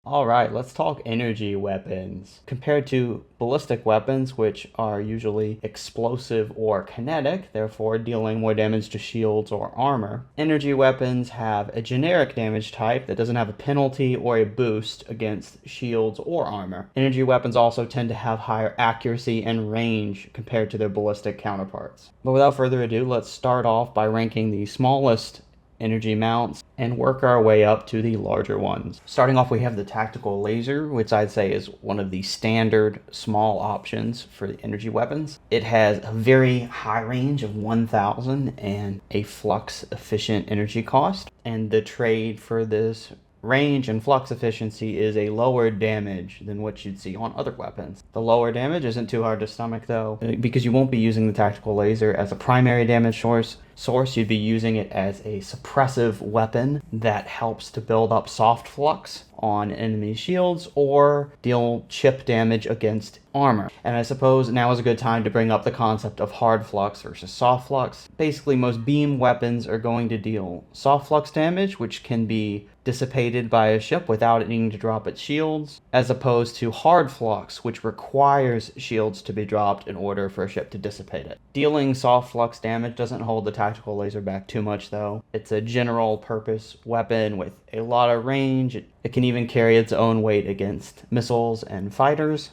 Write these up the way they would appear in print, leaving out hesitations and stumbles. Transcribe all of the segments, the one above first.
Alright, let's talk energy weapons. Compared to ballistic weapons, which are usually explosive or kinetic, therefore dealing more damage to shields or armor, energy weapons have a generic damage type that doesn't have a penalty or a boost against shields or armor. Energy weapons also tend to have higher accuracy and range compared to their ballistic counterparts. But without further ado, let's start off by ranking the smallest energy mounts and work our way up to the larger ones. Starting off, we have the tactical laser, which I'd say is one of the standard small options for the energy weapons. It has a very high range of 1000 and a flux efficient energy cost, and the trade for this range and flux efficiency is a lower damage than what you'd see on other weapons. The lower damage isn't too hard to stomach though, because you won't be using the tactical laser as a primary damage source. You'd be using it as a suppressive weapon that helps to build up soft flux on enemy shields or deal chip damage against armor. And I suppose now is a good time to bring up the concept of hard flux versus soft flux. Basically, most beam weapons are going to deal soft flux damage, which can be dissipated by a ship without it needing to drop its shields, as opposed to hard flux, which requires shields to be dropped in order for a ship to dissipate it. Dealing soft flux damage doesn't hold the tactical laser back too much though. It's a general purpose weapon with a lot of range. It can even carry its own weight against missiles and fighters.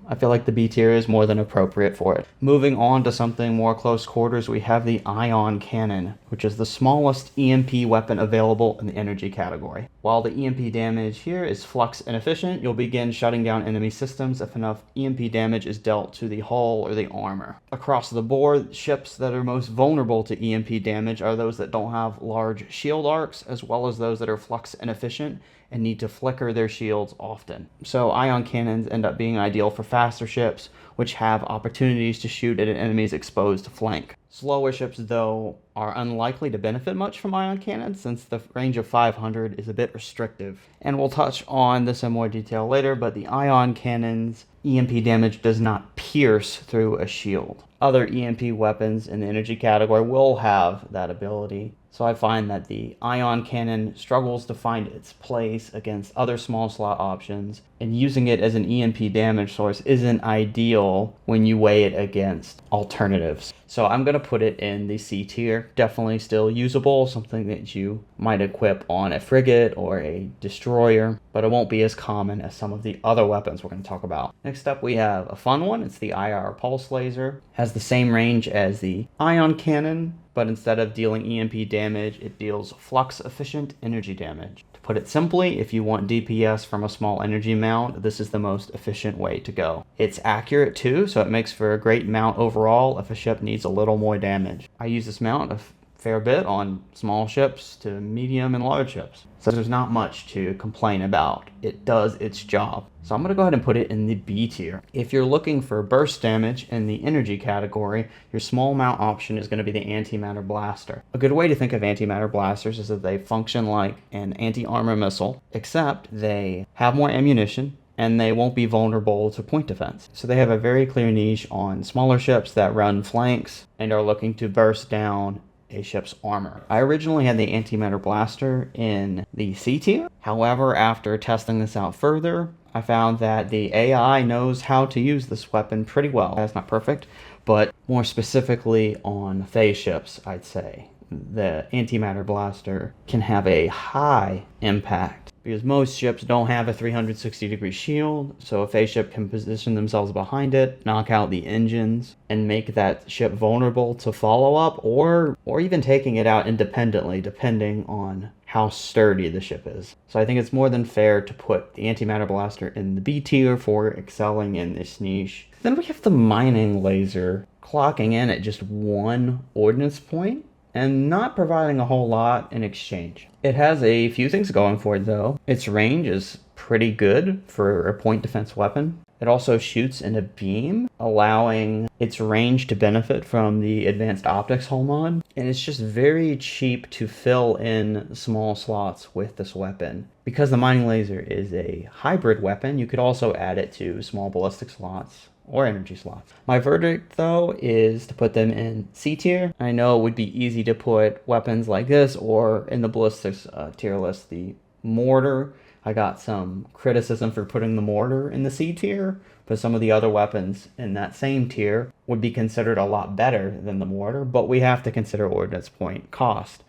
I feel like the B tier is more than appropriate for it. Moving on to something more close quarters, we have the ion cannon, which is the smallest EMP weapon available in the energy category. While the EMP damage here is flux inefficient, you'll begin shutting down enemy systems if enough EMP damage is dealt to the hull or the armor. Across the board, ships that are most vulnerable to EMP damage are those that don't have large shield arcs, as well as those that are flux inefficient and need to flicker their shields often. So ion cannons end up being ideal for faster ships, which have opportunities to shoot at an enemy's exposed flank. Slower ships, though, are unlikely to benefit much from ion cannons since the range of 500 is a bit restrictive. And we'll touch on this in more detail later, but the ion cannon's EMP damage does not pierce through a shield. Other EMP weapons in the energy category will have that ability, so I find that the ion cannon struggles to find its place against other small slot options, and using it as an EMP damage source isn't ideal when you weigh it against alternatives. So I'm going to put it in the C tier. Definitely still usable, something that you might equip on a frigate or a destroyer, but it won't be as common as some of the other weapons we're going to talk about. Next up, we have a fun one. It's the IR pulse laser. Has the same range as the ion cannon, but instead of dealing EMP damage, it deals flux efficient energy damage. To put it simply, if you want DPS from a small energy mount, this is the most efficient way to go. It's accurate too, so it makes for a great mount overall if a ship needs a little more damage. I use this mount a fair bit on small ships to medium and large ships, so there's not much to complain about. It does its job. So I'm going to go ahead and put it in the B tier. If you're looking for burst damage in the energy category, your small mount option is going to be the antimatter blaster. A good way to think of antimatter blasters is that they function like an anti-armor missile, except they have more ammunition and they won't be vulnerable to point defense. So they have a very clear niche on smaller ships that run flanks and are looking to burst down a ship's armor. I originally had the antimatter blaster in the C tier. However, after testing this out further, I found that the AI knows how to use this weapon pretty well. That's not perfect, but more specifically on phase ships, I'd say the antimatter blaster can have a high impact because most ships don't have a 360-degree shield, so a phase ship can position themselves behind it, knock out the engines, and make that ship vulnerable to follow-up or even taking it out independently, depending on how sturdy the ship is. So I think it's more than fair to put the antimatter blaster in the B tier for excelling in this niche. Then we have the mining laser, clocking in at just 1 ordnance point and not providing a whole lot in exchange. It has a few things going for it though. Its range is pretty good for a point defense weapon. It also shoots in a beam, allowing its range to benefit from the advanced optics hull mod. And it's just very cheap to fill in small slots with this weapon. Because the mining laser is a hybrid weapon, you could also add it to small ballistic slots or energy slots. My verdict, though, is to put them in C tier. I know it would be easy to put weapons like this or in the ballistics tier list, the mortar. I got some criticism for putting the mortar in the C tier, but some of the other weapons in that same tier would be considered a lot better than the mortar, but we have to consider ordnance point cost.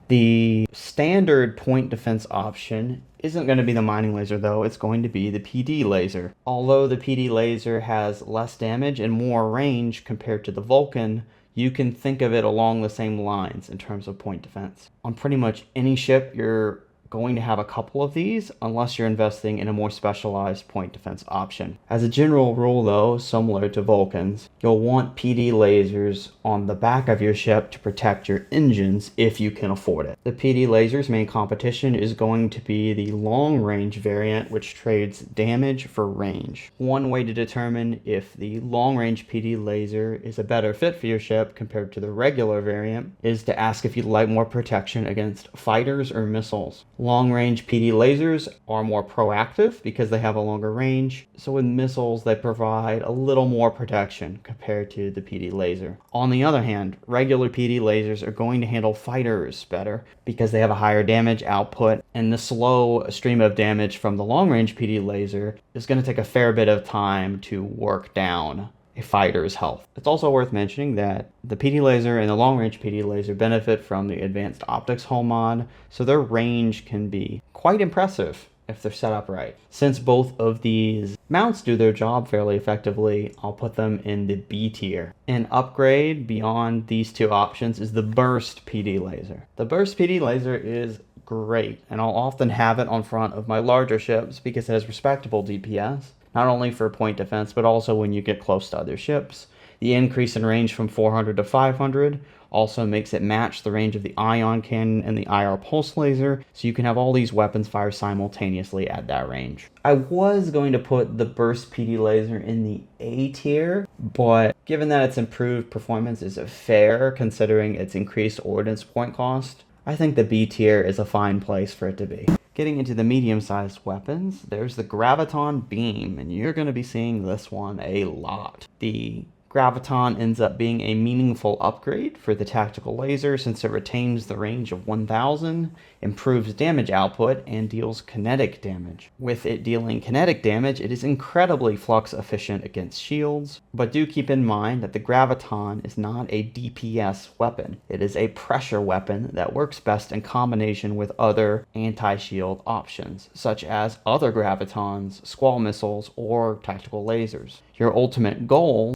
The standard point defense option isn't going to be the mining laser though, it's going to be the PD laser. Although the PD laser has less damage and more range compared to the Vulcan, you can think of it along the same lines in terms of point defense. On pretty much any ship, you're going to have a couple of these unless you're investing in a more specialized point defense option. As a general rule though, similar to Vulcans, you'll want PD lasers on the back of your ship to protect your engines if you can afford it. The PD laser's main competition is going to be the long range variant, which trades damage for range. One way to determine if the long range PD laser is a better fit for your ship compared to the regular variant is to ask if you'd like more protection against fighters or missiles. Long-range PD lasers are more proactive because they have a longer range, so with missiles they provide a little more protection compared to the PD laser. On the other hand, regular PD lasers are going to handle fighters better because they have a higher damage output, and the slow stream of damage from the long-range PD laser is going to take a fair bit of time to work down a fighter's health. It's also worth mentioning that the PD laser and the long-range PD laser benefit from the advanced optics hull mod, so their range can be quite impressive if they're set up right. Since both of these mounts do their job fairly effectively, I'll put them in the B tier. An upgrade beyond these two options is the burst PD laser. The burst PD laser is great, and I'll often have it on front of my larger ships because it has respectable DPS. Not only for point defense, but also when you get close to other ships. The increase in range from 400 to 500 also makes it match the range of the ion cannon and the IR pulse laser, so you can have all these weapons fire simultaneously at that range. I was going to put the burst PD laser in the A tier, but given that its improved performance is fair considering its increased ordnance point cost, I think the B tier is a fine place for it to be. Getting into the medium-sized weapons, there's the graviton beam, and you're going to be seeing this one a lot. The graviton ends up being a meaningful upgrade for the tactical laser since it retains the range of 1000, improves damage output, and deals kinetic damage. With it dealing kinetic damage, it is incredibly flux efficient against shields, but do keep in mind that the graviton is not a DPS weapon. It is a pressure weapon that works best in combination with other anti-shield options, such as other gravitons, squall missiles, or tactical lasers. Your ultimate goal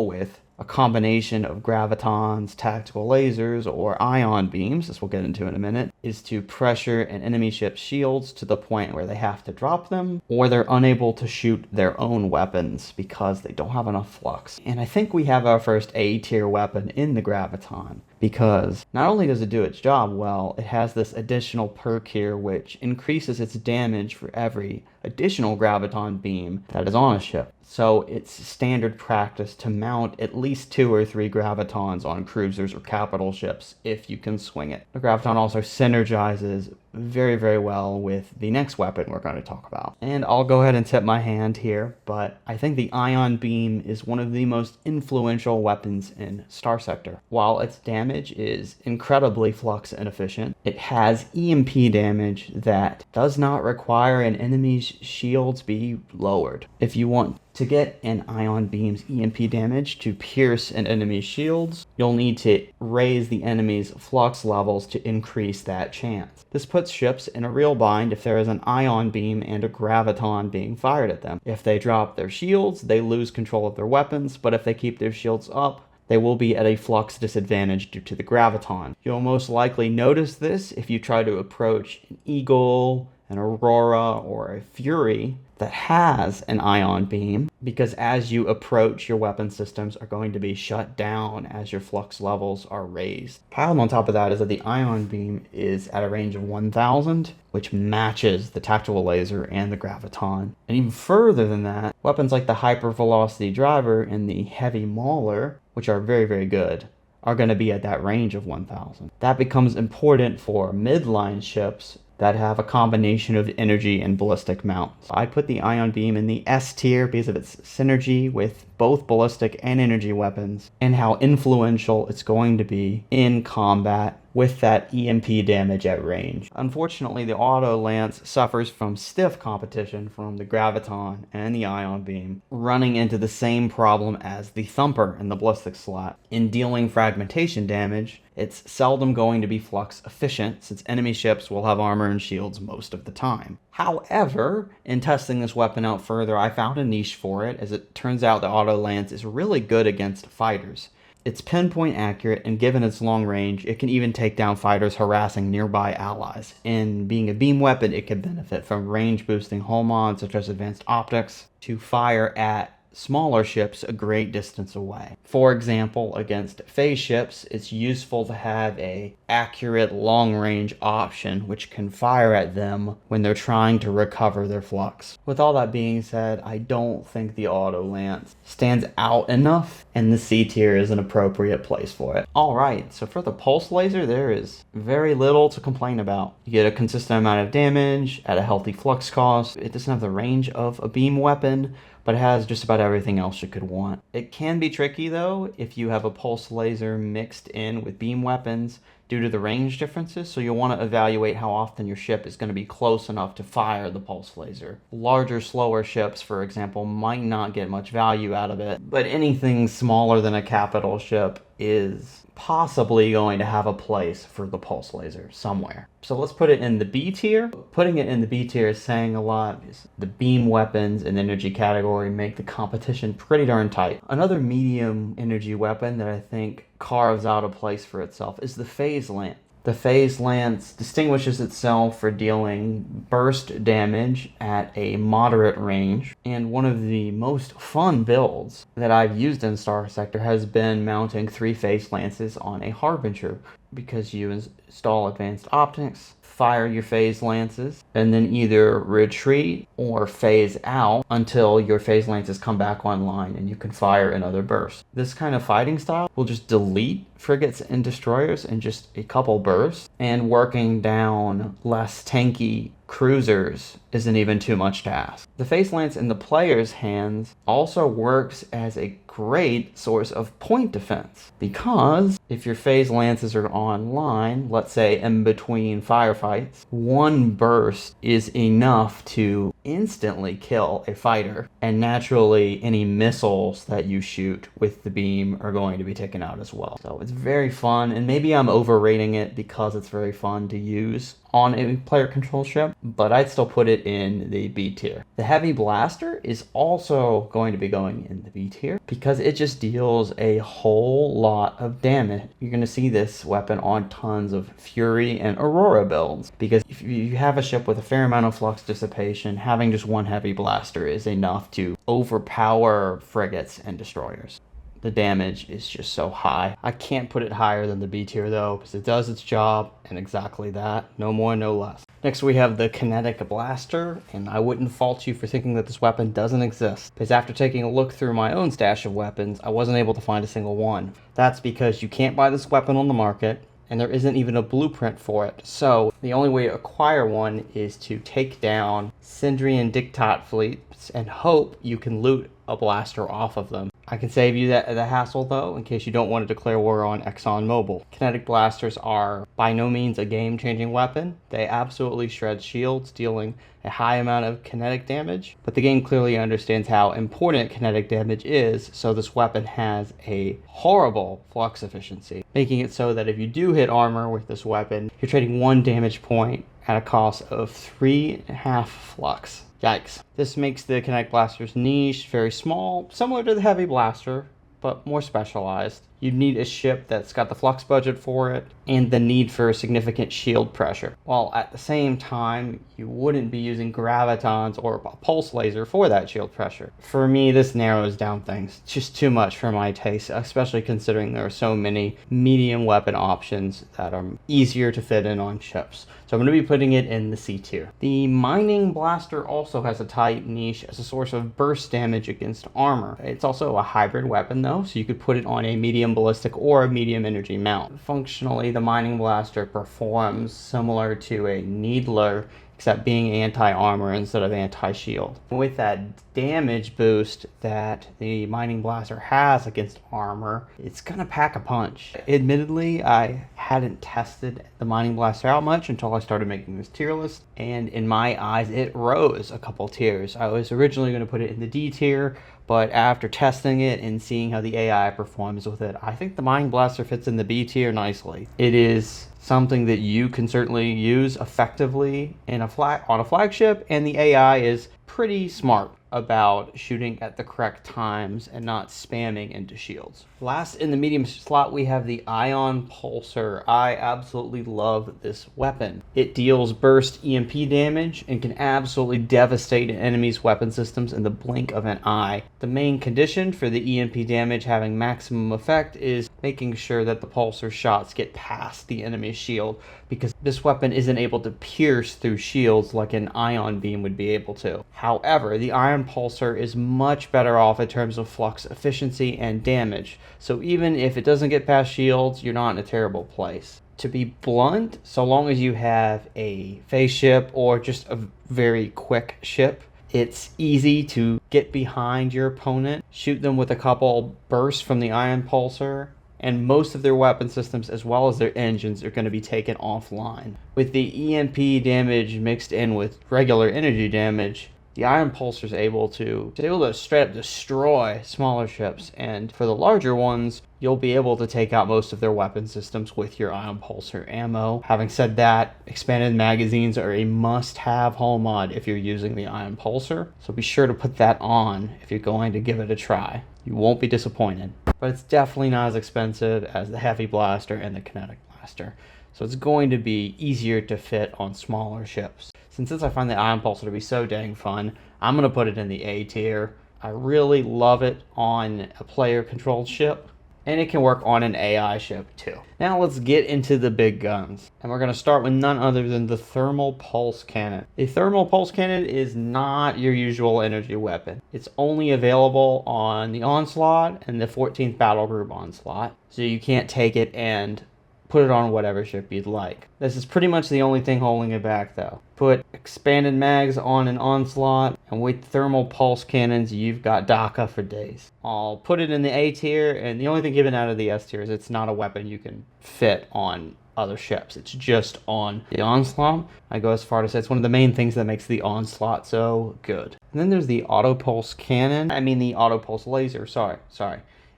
with a combination of gravitons, tactical lasers, or ion beams, as we'll get into in a minute, is to pressure an enemy ship's shields to the point where they have to drop them, or they're unable to shoot their own weapons because they don't have enough flux. And I think we have our first A-tier weapon in the graviton, because not only does it do its job well, it has this additional perk here which increases its damage for every additional graviton beam that is on a ship. So it's standard practice to mount at least 2 or 3 gravitons on cruisers or capital ships if you can swing it. The graviton also synergizes very, very well with the next weapon we're going to talk about. And I'll go ahead and tip my hand here, but I think the ion beam is one of the most influential weapons in Starsector. While its damage is incredibly flux inefficient, it has EMP damage that does not require an enemy's shields be lowered. If you want to get an ion beam's EMP damage to pierce an enemy's shields, you'll need to raise the enemy's flux levels to increase that chance. This puts ships in a real bind if there is an ion beam and a graviton being fired at them. If they drop their shields, they lose control of their weapons, but if they keep their shields up, they will be at a flux disadvantage due to the graviton. You'll most likely notice this if you try to approach an Eagle, an Aurora, or a Fury that has an ion beam, because as you approach, your weapon systems are going to be shut down as your flux levels are raised. Piled on top of that is that the ion beam is at a range of 1000, which matches the tactical laser and the graviton. And even further than that, weapons like the hypervelocity driver and the heavy mauler, which are very, very good, are going to be at that range of 1000. That becomes important for midline ships that have a combination of energy and ballistic mounts. I put the ion beam in the S tier because of its synergy with both ballistic and energy weapons and how influential it's going to be in combat with that EMP damage at range. Unfortunately, the auto lance suffers from stiff competition from the graviton and the ion beam, running into the same problem as the thumper in the ballistic slot. In dealing fragmentation damage, it's seldom going to be flux efficient since enemy ships will have armor and shields most of the time. However, in testing this weapon out further, I found a niche for it, as it turns out the auto lance is really good against fighters. It's pinpoint accurate, and given its long range, it can even take down fighters harassing nearby allies. In being a beam weapon, it can benefit from range boosting hull mods such as advanced optics to fire at smaller ships a great distance away. For example, against phase ships, it's useful to have a accurate long-range option which can fire at them when they're trying to recover their flux. With all that being said, I don't think the auto lance stands out enough, and the C tier is an appropriate place for it. Alright, so for the pulse laser, there is very little to complain about. You get a consistent amount of damage at a healthy flux cost. It doesn't have the range of a beam weapon, but it has just about everything else you could want. It can be tricky though if you have a pulse laser mixed in with beam weapons due to the range differences, so you'll want to evaluate how often your ship is going to be close enough to fire the pulse laser. Larger, slower ships, for example, might not get much value out of it, but anything smaller than a capital ship is possibly going to have a place for the pulse laser somewhere. So let's put it in the B tier. Putting it in the B tier is saying a lot, because the beam weapons and energy category make the competition pretty darn tight. Another medium energy weapon that I think carves out a place for itself is the phase lance. The phase lance distinguishes itself for dealing burst damage at a moderate range, and one of the most fun builds that I've used in Starsector has been mounting 3 phase lances on a Harbinger, because you install advanced optics, fire your phase lances, and then either retreat or phase out until your phase lances come back online and you can fire another burst. This kind of fighting style will just delete frigates and destroyers in just a couple bursts, and working down less tanky cruisers isn't even too much to ask. The phase lance in the player's hands also works as a great source of point defense, because if your phase lances are online, let's say in between firefights, one burst is enough to instantly kill a fighter, and naturally any missiles that you shoot with the beam are going to be taken out as well. So it's very fun, and maybe I'm overrating it because it's very fun to use on a player control ship, but I'd still put it in the B tier. The heavy blaster is also going to be going in the B tier because it just deals a whole lot of damage. You're going to see this weapon on tons of Fury and Aurora builds, because if you have a ship with a fair amount of flux dissipation, having just one heavy blaster is enough to overpower frigates and destroyers. The damage is just so high. I can't put it higher than the B tier though, because it does its job, and exactly that. No more, no less. Next we have the kinetic blaster, and I wouldn't fault you for thinking that this weapon doesn't exist, because after taking a look through my own stash of weapons, I wasn't able to find a single one. That's because you can't buy this weapon on the market, and there isn't even a blueprint for it. So the only way to acquire one is to take down Sindri and Diktat fleets and hope you can loot a blaster off of them. I can save you the hassle though, in case you don't want to declare war on ExxonMobil. Kinetic blasters are by no means a game-changing weapon. They absolutely shred shields, dealing a high amount of kinetic damage, but the game clearly understands how important kinetic damage is, so this weapon has a horrible flux efficiency, making it so that if you do hit armor with this weapon, you're trading 1 damage point at a cost of 3.5 flux. Yikes. This makes the kinetic blaster's niche very small, similar to the heavy blaster, but more specialized. You'd need a ship that's got the flux budget for it, and the need for significant shield pressure, while at the same time you wouldn't be using gravitons or a pulse laser for that shield pressure. For me, this narrows down things. It's just too much for my taste, especially considering there are so many medium weapon options that are easier to fit in on ships. So I'm going to be putting it in the C tier. The mining blaster also has a tight niche as a source of burst damage against armor. It's also a hybrid weapon though, so you could put it on a medium ballistic or a medium energy mount. Functionally, the mining blaster performs similar to a needler except being anti-armor instead of anti-shield. With that damage boost that the mining blaster has against armor, it's gonna pack a punch. Admittedly, I hadn't tested the mining blaster out much until I started making this tier list, and in my eyes it rose a couple tiers. I was originally going to put it in the D tier, but after testing it and seeing how the AI performs with it, I think the mining blaster fits in the B tier nicely. It is something that you can certainly use effectively on a flagship, and the AI is pretty smart about shooting at the correct times and not spamming into shields. Last in the medium slot, we have the Ion Pulsar. I absolutely love this weapon. It deals burst EMP damage and can absolutely devastate an enemy's weapon systems in the blink of an eye. The main condition for the EMP damage having maximum effect is making sure that the pulsar shots get past the enemy's shield, because this weapon isn't able to pierce through shields like an ion beam would be able to. However, the Ion Pulsar is much better off in terms of flux efficiency and damage, so even if it doesn't get past shields, you're not in a terrible place. To be blunt, so long as you have a phase ship or just a very quick ship, it's easy to get behind your opponent, shoot them with a couple bursts from the Ion Pulsar, and most of their weapon systems as well as their engines are going to be taken offline. With the EMP damage mixed in with regular energy damage, the Ion Pulsar is able to straight up destroy smaller ships, and for the larger ones, you'll be able to take out most of their weapon systems with your Ion Pulsar ammo. Having said that, expanded magazines are a must-have hull mod if you're using the Ion Pulsar, so be sure to put that on if you're going to give it a try. You won't be disappointed. But it's definitely not as expensive as the Heavy Blaster and the Kinetic Blaster, so it's going to be easier to fit on smaller ships. Since I find the Ion Pulsar to be so dang fun, I'm going to put it in the A tier. I really love it on a player-controlled ship, and it can work on an AI ship too. Now let's get into the big guns, and we're going to start with none other than the Thermal Pulse Cannon. The Thermal Pulse Cannon is not your usual energy weapon. It's only available on the Onslaught and the 14th Battle Group Onslaught, so you can't take it and put it on whatever ship you'd like. This is pretty much the only thing holding it back though. Put expanded mags on an Onslaught, and with thermal pulse cannons, you've got DACA for days. I'll put it in the A tier, and the only thing given out of the S tier is it's not a weapon you can fit on other ships. It's just on the Onslaught. I go as far to say it's one of the main things that makes the Onslaught so good. And then there's the Auto Pulse Cannon. I mean the Auto Pulse Laser, sorry.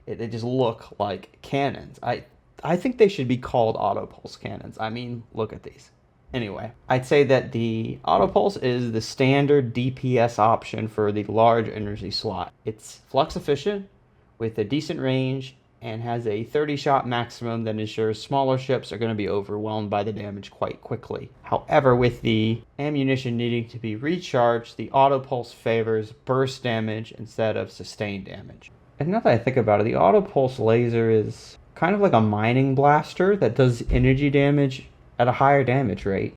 They just look like cannons. I think they should be called Auto Pulse Cannons. I mean, look at these. Anyway, I'd say that the Auto Pulse is the standard DPS option for the large energy slot. It's flux efficient with a decent range and has a 30-shot maximum that ensures smaller ships are going to be overwhelmed by the damage quite quickly. However, with the ammunition needing to be recharged, the Auto Pulse favors burst damage instead of sustained damage. And now that I think about it, the Auto Pulse Laser is kind of like a mining blaster that does energy damage at a higher damage rate.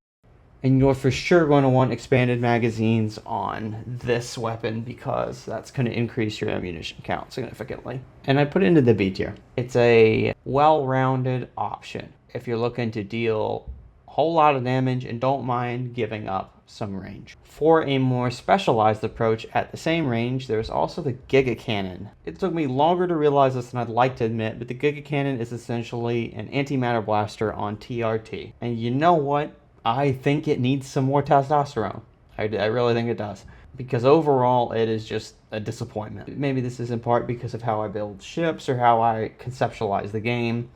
And you're for sure going to want expanded magazines on this weapon because that's going to increase your ammunition count significantly. And I put it into the B tier. It's a well-rounded option if you're looking to deal a whole lot of damage and don't mind giving up some range. For a more specialized approach at the same range, there's also the Giga Cannon. It took me longer to realize this than I'd like to admit, but the Giga Cannon is essentially an antimatter blaster on TRT. And you know what? I think it needs some more testosterone. I really think it does. Because overall, it is just a disappointment. Maybe this is in part because of how I build ships or how I conceptualize the game.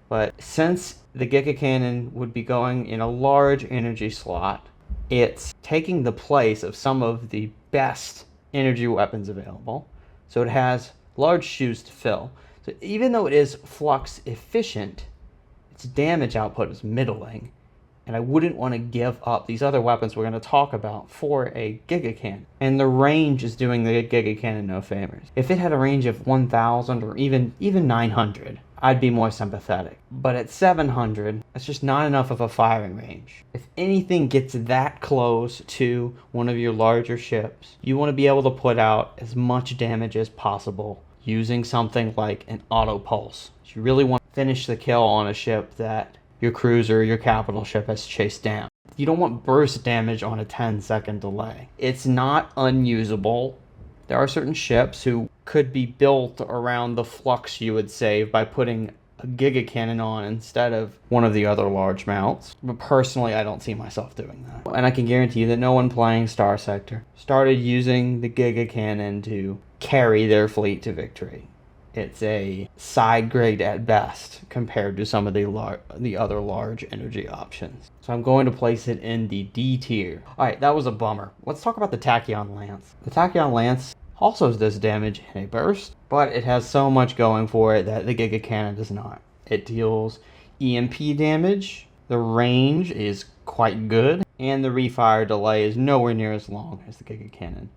But since the Giga Cannon would be going in a large energy slot, it's taking the place of some of the best energy weapons available. So it has large shoes to fill. So even though it is flux efficient, its damage output is middling. And I wouldn't want to give up these other weapons we're going to talk about for a Giga Cannon. And the range is doing the Giga Cannon no favors. If it had a range of 1,000 or even 900, I'd be more sympathetic. But at 700, that's just not enough of a firing range. If anything gets that close to one of your larger ships, you want to be able to put out as much damage as possible using something like an auto pulse. You really want to finish the kill on a ship that your cruiser, your capital ship has chased down. You don't want burst damage on a 10-second delay. It's not unusable. There are certain ships who could be built around the flux you would save by putting a Giga Cannon on instead of one of the other large mounts. But personally, I don't see myself doing that. And I can guarantee you that no one playing Starsector started using the Giga Cannon to carry their fleet to victory. It's a side grade at best compared to some of the other large energy options. So I'm going to place it in the D tier. Alright, that was a bummer. Let's talk about the Tachyon Lance. The Tachyon Lance also does damage in a burst, but it has so much going for it that the Giga Cannon does not. It deals EMP damage, the range is quite good, and the refire delay is nowhere near as long as the Giga Cannon.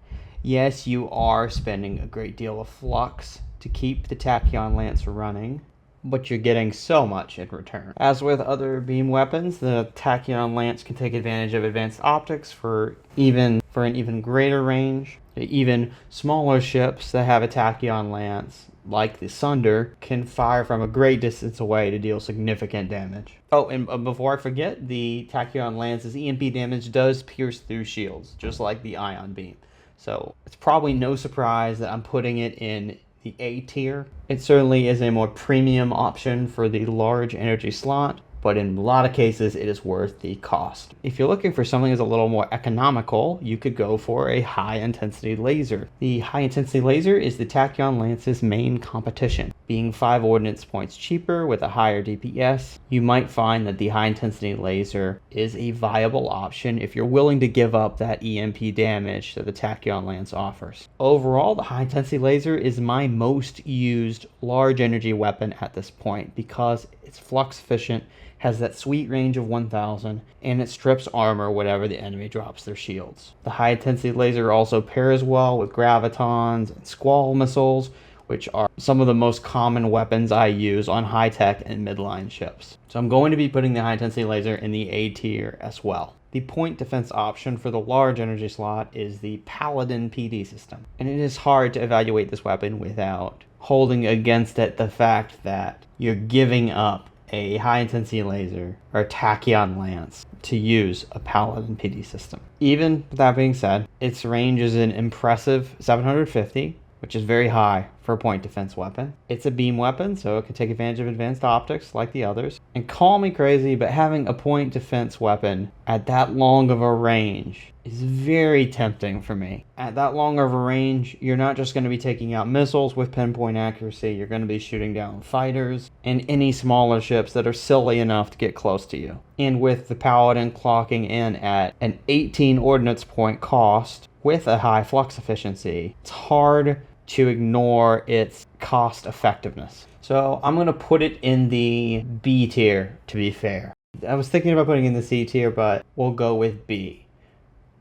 Yes, you are spending a great deal of flux to keep the Tachyon Lance running, but you're getting so much in return. As with other beam weapons, the Tachyon Lance can take advantage of advanced optics for an even greater range. Even smaller ships that have a Tachyon Lance, like the Sunder, can fire from a great distance away to deal significant damage. Oh, and before I forget, the Tachyon Lance's EMP damage does pierce through shields, just like the Ion Beam. So it's probably no surprise that I'm putting it in the A tier. It certainly is a more premium option for the large energy slot, but in a lot of cases it is worth the cost. If you're looking for something that's a little more economical, you could go for a high intensity laser. The high intensity laser is the Tachyon Lance's main competition. Being 5 ordnance points cheaper with a higher DPS, you might find that the high intensity laser is a viable option if you're willing to give up that EMP damage that the Tachyon Lance offers. Overall, the high intensity laser is my most used large energy weapon at this point because it's flux efficient, has that sweet range of 1000, and it strips armor whenever the enemy drops their shields. The high intensity laser also pairs well with gravitons and squall missiles, which are some of the most common weapons I use on high-tech and midline ships. So I'm going to be putting the high-intensity laser in the A tier as well. The point defense option for the large energy slot is the Paladin PD system, and it is hard to evaluate this weapon without holding against it the fact that you're giving up a high-intensity laser or a Tachyon Lance to use a Paladin PD system. Even with that being said, its range is an impressive 750, which is very high for a point defense weapon. It's a beam weapon, so it can take advantage of advanced optics like the others. And call me crazy, but having a point defense weapon at that long of a range is very tempting for me. At that long of a range, you're not just going to be taking out missiles with pinpoint accuracy, you're going to be shooting down fighters and any smaller ships that are silly enough to get close to you. And with the Paladin clocking in at an 18 ordnance point cost with a high flux efficiency, it's hard to ignore its cost effectiveness. So I'm going to put it in the B tier, to be fair. I was thinking about putting it in the C tier, but we'll go with B.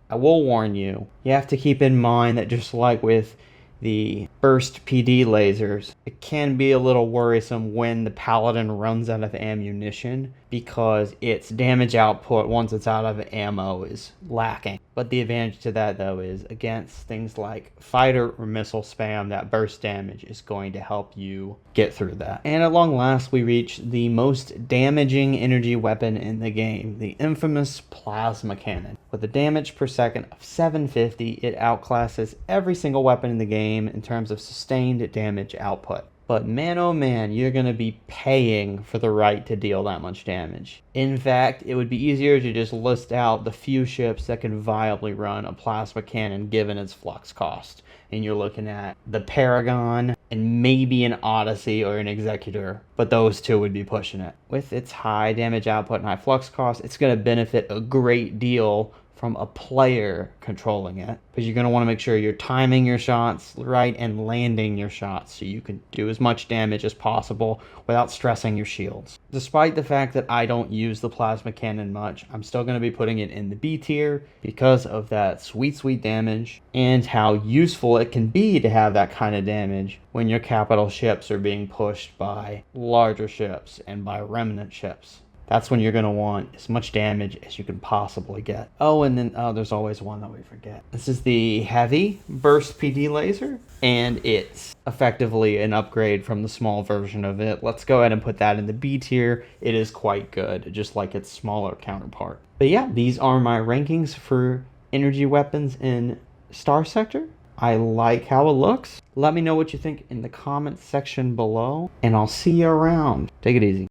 I will warn you, you have to keep in mind that just like with the burst PD lasers, it can be a little worrisome when the Paladin runs out of ammunition because its damage output once it's out of ammo is lacking. But the advantage to that though is against things like fighter or missile spam, that burst damage is going to help you get through that. And at long last we reach the most damaging energy weapon in the game, the infamous plasma cannon. With a damage per second of 750, it outclasses every single weapon in the game in terms of sustained damage output. But man oh man, you're going to be paying for the right to deal that much damage. In fact, it would be easier to just list out the few ships that can viably run a plasma cannon given its flux cost. And you're looking at the Paragon and maybe an Odyssey or an Executor, but those two would be pushing it. With its high damage output and high flux cost, it's going to benefit a great deal from a player controlling it, because you're going to want to make sure you're timing your shots right and landing your shots so you can do as much damage as possible without stressing your shields. Despite the fact that I don't use the plasma cannon much, I'm still going to be putting it in the B tier because of that sweet damage and how useful it can be to have that kind of damage when your capital ships are being pushed by larger ships and by remnant ships. That's when you're going to want as much damage as you can possibly get. Oh, and then there's always one that we forget. This is the heavy burst PD laser, and it's effectively an upgrade from the small version of it. Let's go ahead and put that in the B tier. It is quite good, just like its smaller counterpart. But yeah, these are my rankings for energy weapons in Starsector. I like how it looks. Let me know what you think in the comments section below, and I'll see you around. Take it easy.